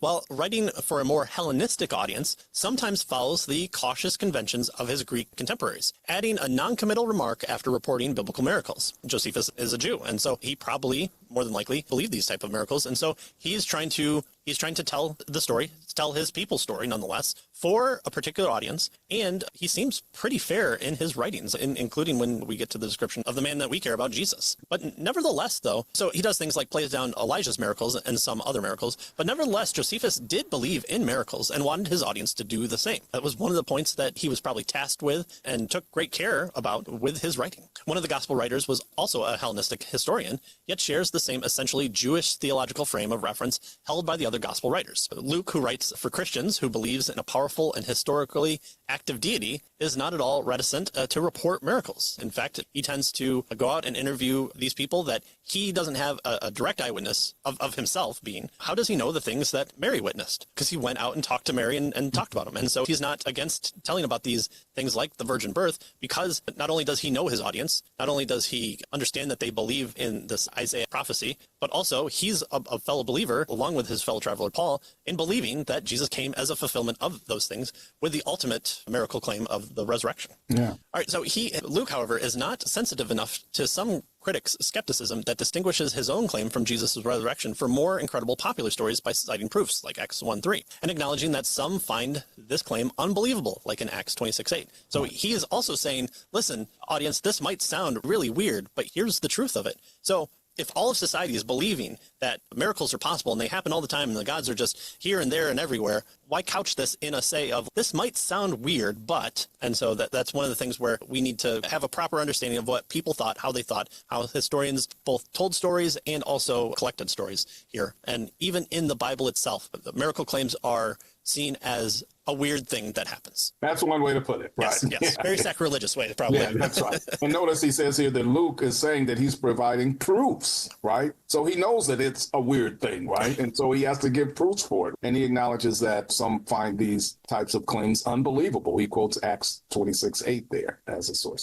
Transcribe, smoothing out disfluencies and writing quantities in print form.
while writing for a more Hellenistic audience sometimes follows the cautious conventions of his Greek contemporaries, adding a non-committal remark after reporting biblical miracles. Josephus is a Jew, and so he probably, more than likely, believed these type of miracles, and so he's trying to tell the story, tell his people's story nonetheless, for a particular audience, and he seems pretty fair in his writings, including when we get to the description of the man that we care about, Jesus. But nevertheless, though, so he does things like plays down Elijah's miracles and some other miracles, but nevertheless, Josephus did believe in miracles and wanted his audience to do the same. That was one of the points that he was probably tasked with and took great care about with his writing. One of the gospel writers was also a Hellenistic historian, yet shares the same essentially Jewish theological frame of reference held by the other gospel writers. Luke, who writes for Christians, who believes in a powerful and historically active deity, is not at all reticent to report miracles. In fact, he tends to go out and interview these people that he doesn't have a direct eyewitness of himself being. How does he know the things that Mary witnessed? Because he went out and talked to Mary and talked about them. And so he's not against telling about these things like the virgin birth, because not only does he know his audience, not only does he understand that they believe in this Isaiah prophecy, but also he's a fellow believer, along with his fellow traveler Paul, in believing that Jesus came as a fulfillment of those things, with the ultimate miracle claim of the resurrection. Yeah. All right, so Luke, however, is not sensitive enough to some critics' skepticism that distinguishes his own claim from Jesus' resurrection for more incredible popular stories by citing proofs like Acts 1:3, and acknowledging that some find this claim unbelievable, like in Acts 26:8. So he is also saying, listen, audience, this might sound really weird, but here's the truth of it. So if all of society is believing that miracles are possible and they happen all the time and the gods are just here and there and everywhere, why couch this in a say of, this might sound weird, but, and so that's one of the things where we need to have a proper understanding of what people thought, how historians both told stories and also collected stories here. And even in the Bible itself, the miracle claims are seen as a weird thing that happens. That's one way to put it, right? Yes. Very sacrilegious way, probably. Yeah, that's right. And notice he says here that Luke is saying that he's providing proofs, right? So he knows that it's a weird thing, right? And so he has to give proofs for it. And he acknowledges that some find these types of claims unbelievable. He quotes Acts 26:8 there as a source.